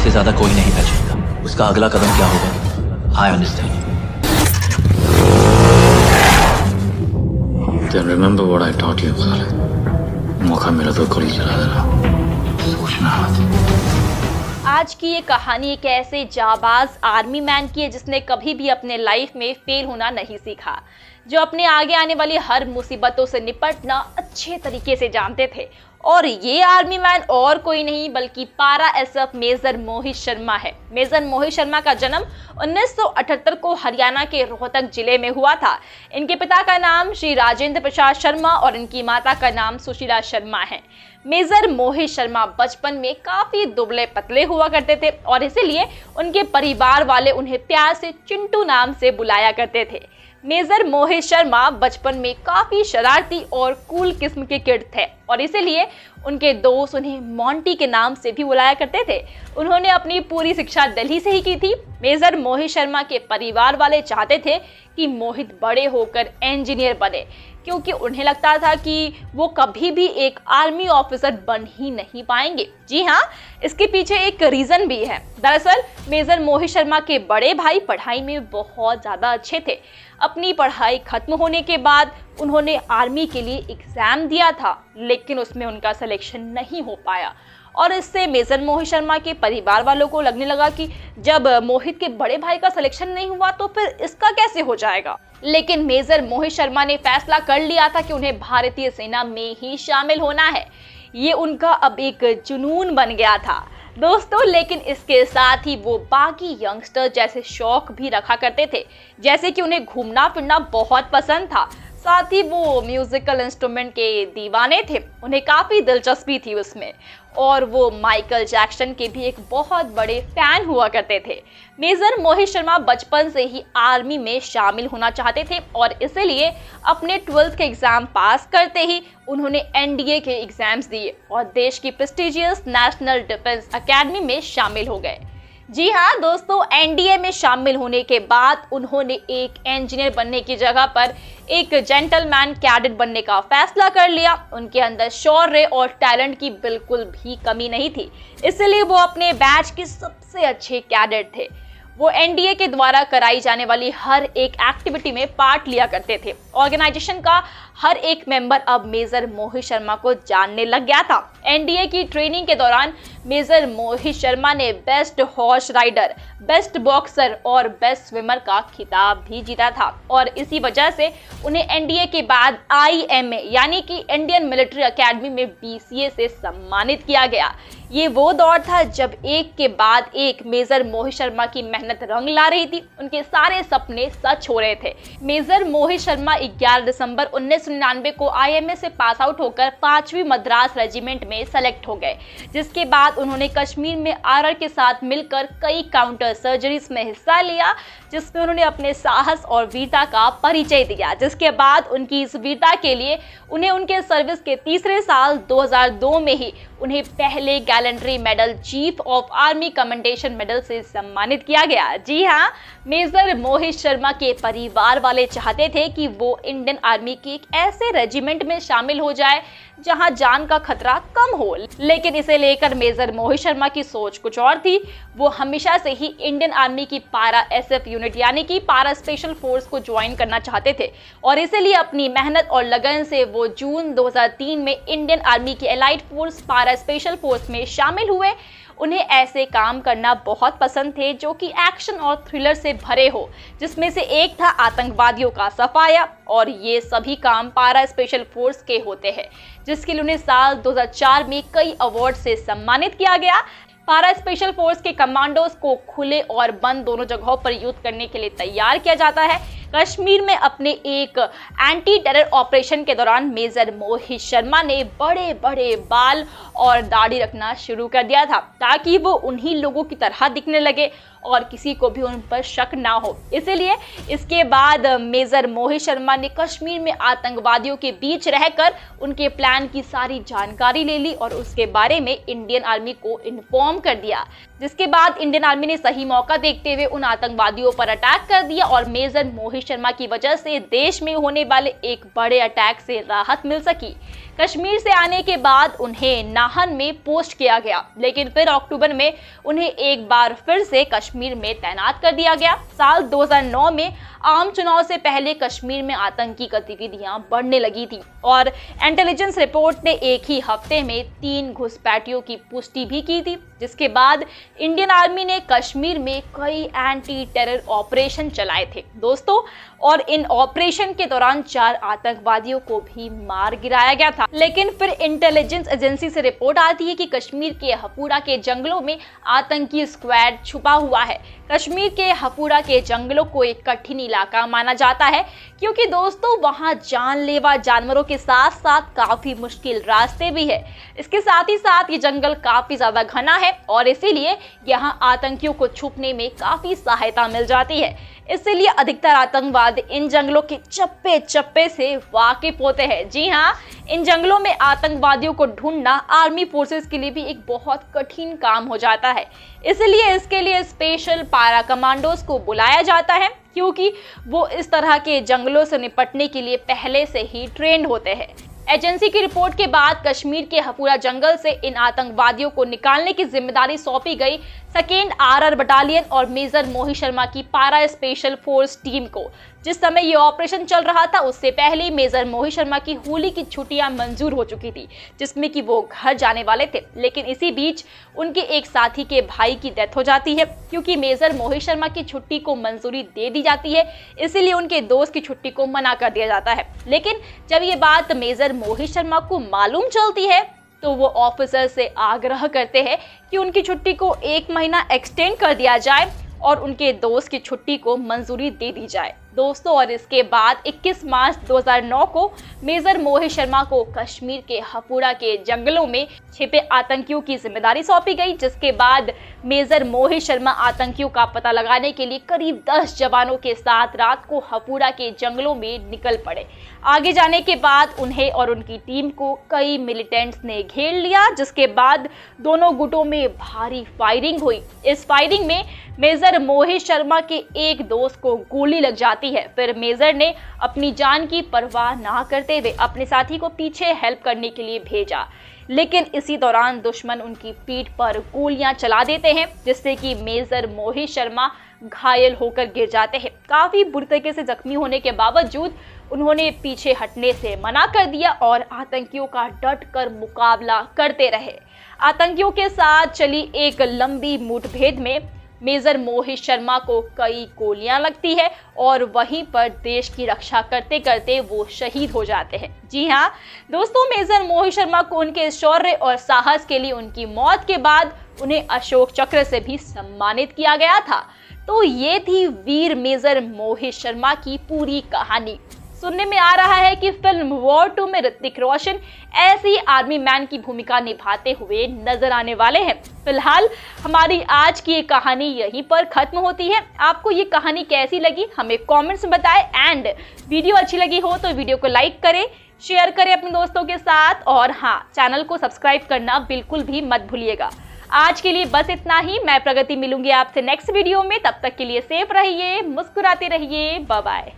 इससे ज्यादा कोई नहीं पहचानता। उसका अगला कदम क्या होगा, I understand. Then remember what I taught you, Khalid. मौका मिला तो गोली चला देना, सोचना मत। आज की ये कहानी एक ऐसे जाबाज आर्मी मैन की है जिसने कभी भी अपने लाइफ में फेल होना नहीं सीखा, जो अपने आगे आने वाली हर मुसीबतों से निपटना अच्छे तरीके से जानते थे। और ये आर्मी मैन और कोई नहीं बल्कि पारा एसएफ मेजर मोहित शर्मा है। मेजर मोहित शर्मा का जन्म 1978 को हरियाणा के रोहतक जिले में हुआ था। इनके पिता का नाम श्री राजेंद्र प्रसाद शर्मा और इनकी माता का नाम सुशीला शर्मा है। मेजर मोहित शर्मा बचपन में काफी दुबले पतले हुआ करते थे और इसीलिए उनके परिवार वाले उन्हें प्यार से चिंटू नाम से बुलाया करते थे। मेजर मोहित शर्मा बचपन में काफी शरारती और कूल किस्म के किड थे और इसीलिए उनके दोस्त उन्हें मोंटी के नाम से भी बुलाया करते थे। उन्होंने अपनी पूरी शिक्षा दिल्ली से ही की थी। मेजर मोहित शर्मा के परिवार वाले चाहते थे कि मोहित बड़े होकर इंजीनियर बने, क्योंकि उन्हें लगता था कि वो कभी भी एक आर्मी ऑफिसर बन ही नहीं पाएंगे। जी हाँ, इसके पीछे एक रीजन भी है। दरअसल मेजर मोहित शर्मा के बड़े भाई पढ़ाई में बहुत ज़्यादा अच्छे थे। अपनी पढ़ाई खत्म होने के बाद उन्होंने आर्मी के लिए एग्ज़ाम दिया था, लेकिन उसमें उनका सिलेक्शन नहीं हो पाया और इससे मेजर मोहित शर्मा के परिवार वालों को लगने लगा कि जब मोहित के बड़े भाई का सिलेक्शन नहीं हुआ तो फिर इसका कैसे हो जाएगा। लेकिन मेजर मोहित शर्मा ने फैसला कर लिया था कि उन्हें भारतीय सेना में ही शामिल होना है। ये उनका अब एक जुनून बन गया था दोस्तों। लेकिन इसके साथ ही वो बाकी यंगस्टर जैसे शौक भी रखा करते थे, जैसे कि उन्हें घूमना फिरना बहुत पसंद था। साथ ही वो म्यूजिकल इंस्ट्रूमेंट के दीवाने थे, उन्हें काफ़ी दिलचस्पी थी उसमें और वो माइकल जैक्सन के भी एक बहुत बड़े फैन हुआ करते थे। मेजर मोहित शर्मा बचपन से ही आर्मी में शामिल होना चाहते थे और इसीलिए अपने 12th के एग्ज़ाम पास करते ही उन्होंने एनडीए के एग्ज़ाम्स दिए और देश की प्रेस्टिजियस नेशनल डिफेंस एकेडमी में शामिल हो गए। जी हाँ दोस्तों, एनडीए में शामिल होने के बाद उन्होंने एक इंजीनियर बनने की जगह पर एक जेंटलमैन कैडेट बनने का फैसला कर लिया। उनके अंदर शौर्य और टैलेंट की बिल्कुल भी कमी नहीं थी, इसलिए वो अपने बैच के सबसे अच्छे कैडेट थे। वो एनडीए के द्वारा कराई जाने वाली हर एक एक्टिविटी में पार्ट लिया करते थे। ऑर्गेनाइजेशन का हर एक मेंबर अब मेजर मोहित शर्मा को जानने लग गया था। एनडीए की ट्रेनिंग के दौरान मेजर मोहित शर्मा ने best horse rider, best boxer और बेस्ट स्विमर का खिताब भी जीता था और इसी वजह से उन्हें एनडीए के बाद आईएमए यानी कि इंडियन मिलिट्री एकेडमी में बीसीए से सम्मानित किया गया। ये वो दौर था जब एक के बाद एक मेजर मोहित शर्मा की मेहनत रंग ला रही थी, उनके सारे सपने सच हो रहे थे। मेजर मोहित शर्मा 11 दिसंबर 1999 को आईएमए से पास आउट होकर 5वीं मद्रास रेजिमेंट में सेलेक्ट हो गए, जिसके बाद उन्होंने कश्मीर में आरआर के साथ मिलकर कई काउंटर सर्जरीज में हिस्सा लिया, जिसमें उन्होंने अपने साहस और वीरता का परिचय दिया। जिसके बाद उनकी इस वीरता के लिए उन्हें उनके सर्विस के तीसरे साल 2002 में ही उन्हें पहले gallantry medal chief of army commendation medal से सम्मानित किया गया। जी हाँ, मेजर मोहित शर्मा के परिवार वाले चाहते थे कि वो इंडियन आर्मी के एक ऐसे रेजिमेंट में शामिल हो जाए जहां जान का खतरा कम हो, लेकिन इसे लेकर मेजर मोहित शर्मा की सोच कुछ और थी। वो हमेशा से ही इंडियन आर्मी की पारा एसएफ यूनिट यानी कि पारा स्पेशल फोर्स को ज्वाइन करना चाहते थे और इसीलिए अपनी मेहनत और लगन से वो जून 2003 में इंडियन आर्मी की एलाइट फोर्स पारा स्पेशल फोर्स में शामिल हुए। उन्हें ऐसे काम करना बहुत पसंद थे जो कि एक्शन और थ्रिलर से भरे हो, जिसमें से एक था आतंकवादियों का सफाया और ये सभी काम पारा स्पेशल फोर्स के होते हैं, जिसके लिए उन्हें साल 2004 में कई अवार्ड से सम्मानित किया गया। पारा स्पेशल फोर्स के कमांडोज को खुले और बंद दोनों जगहों पर युद्ध करने के लिए तैयार किया जाता है। कश्मीर में अपने एक एंटी टेरर ऑपरेशन के दौरान मेजर मोहित शर्मा ने बड़े बड़े बाल और दाढ़ी रखना शुरू कर दिया था ताकि वो उन्हीं लोगों की तरह दिखने लगे और किसी को भी उन पर शक ना हो। इसीलिए इसके बाद मेजर मोहित शर्मा ने कश्मीर में आतंकवादियों के बीच रहकर उनके प्लान की सारी जानकारी ले ली और उसके बारे में इंडियन आर्मी को इन्फॉर्म कर दिया, जिसके बाद इंडियन आर्मी ने सही मौका देखते हुए उन आतंकवादियों पर अटैक कर दिया और मेजर मोहित शर्मा की वजह से देश में होने वाले एक बड़े अटैक से राहत मिल सकी। कश्मीर से आने के बाद उन्हें नाहन में पोस्ट किया गया, लेकिन फिर अक्टूबर में उन्हें एक बार फिर से कश्मीर में तैनात कर दिया गया। साल 2009 में आम चुनाव से पहले कश्मीर में आतंकी गतिविधियां बढ़ने लगी थी और इंटेलिजेंस रिपोर्ट ने एक ही हफ्ते में 3 घुसपैठियों की पुष्टि भी की थी, जिसके बाद इंडियन आर्मी ने कश्मीर में कई एंटी टेरर ऑपरेशन चलाए थे दोस्तों, और इन ऑपरेशन के दौरान 4 आतंकवादियों को भी मार गिराया गया था। लेकिन फिर इंटेलिजेंस एजेंसी से रिपोर्ट आती है कि कश्मीर के हपूरा के जंगलों में आतंकी स्क्वाड छुपा हुआ है। कश्मीर के हपूरा के जंगलों को एक कठिन इलाका माना जाता है, क्योंकि दोस्तों वहां जानलेवा जानवरों के साथ साथ काफी मुश्किल रास्ते भी है। इसके साथ ही साथ ये जंगल काफी ज्यादा घना है और इसीलिए यहाँ आतंकियों को छुपने में काफी सहायता मिल जाती है। इसीलिए अधिकतर आतंकवादी इन जंगलों के चप्पे चप्पे से वाकिफ होते हैं। जी हाँ, इन जंगलों में आतंकवादियों को ढूंढना आर्मी फोर्सेस के लिए भी एक बहुत कठिन काम हो जाता है। इसलिए इसके लिए स्पेशल पारा कमांडोज को बुलाया जाता है, क्योंकि वो इस तरह के जंगलों से निपटने के लिए पहले से ही ट्रेंड होते हैं। एजेंसी की रिपोर्ट के बाद कश्मीर के हपूरा जंगल से इन आतंकवादियों को निकालने की जिम्मेदारी सौंपी गई 2nd RR बटालियन और मेजर मोहित शर्मा की पारा स्पेशल फोर्स टीम को। जिस समय ये ऑपरेशन चल रहा था उससे पहले मेजर मोहित शर्मा की होली की छुट्टियां मंजूर हो चुकी थी, जिसमें कि वो घर जाने वाले थे। लेकिन इसी बीच उनके एक साथी के भाई की डेथ हो जाती है। क्योंकि मेजर मोहित शर्मा की छुट्टी को मंजूरी दे दी जाती है, इसीलिए उनके दोस्त की छुट्टी को मना कर दिया जाता है। लेकिन जब ये बात मेजर मोहित शर्मा को मालूम चलती है तो वो ऑफिसर से आग्रह करते हैं कि उनकी छुट्टी को 1 महीना एक्सटेंड कर दिया जाए और उनके दोस्त की छुट्टी को मंजूरी दे दी जाए दोस्तों। और इसके बाद 21 मार्च 2009 को मेजर मोहित शर्मा को कश्मीर के हपूरा के जंगलों में छिपे आतंकियों की जिम्मेदारी सौंपी गई, जिसके बाद मेजर मोहित शर्मा आतंकियों का पता लगाने के लिए करीब 10 जवानों के साथ रात को हपूरा के जंगलों में निकल पड़े। आगे जाने के बाद उन्हें और उनकी टीम को कई मिलिटेंट्स ने घेर लिया, जिसके बाद दोनों गुटों में भारी फायरिंग हुई। इस फायरिंग में मेजर मोहित शर्मा के एक दोस्त को गोली लग जाती है। फिर मेजर ने अपनी जान की परवाह ना करते हुए अपने साथी को पीछे हेल्प करने के लिए भेजा, लेकिन इसी दौरान दुश्मन उनकी पीठ पर गोलियां चला देते हैं, जिससे कि मेजर मोहित शर्मा घायल होकर गिर जाते हैं। काफी बुरी तरीके से जख्मी होने के बावजूद उन्होंने पीछे हटने से मना कर दिया और आतंकियों का डटकर मुकाबला करते रहे। आतंकियों के साथ चली एक लंबी मुठभेड़ में मेजर मोहित शर्मा को कई गोलियां लगती है और वहीं पर देश की रक्षा करते करते वो शहीद हो जाते हैं। जी हाँ दोस्तों, मेजर मोहित शर्मा को उनके शौर्य और साहस के लिए उनकी मौत के बाद उन्हें अशोक चक्र से भी सम्मानित किया गया था। तो ये थी वीर मेजर मोहित शर्मा की पूरी कहानी। सुनने में आ रहा है कि फिल्म वॉर 2 में ऋतिक रोशन ऐसी आर्मी मैन की भूमिका निभाते हुए नजर आने वाले हैं। फिलहाल हमारी आज की ये कहानी यहीं पर खत्म होती है। आपको ये कहानी कैसी लगी हमें कमेंट्स में बताएं एंड वीडियो अच्छी लगी हो तो वीडियो को लाइक करें, शेयर करें अपने दोस्तों के साथ और हाँ, चैनल को सब्सक्राइब करना बिल्कुल भी मत भूलिएगा। आज के लिए बस इतना ही। मैं प्रगति मिलूंगी आपसे नेक्स्ट वीडियो में। तब तक के लिए सेफ रहिए, मुस्कुराते रहिए। Bye bye.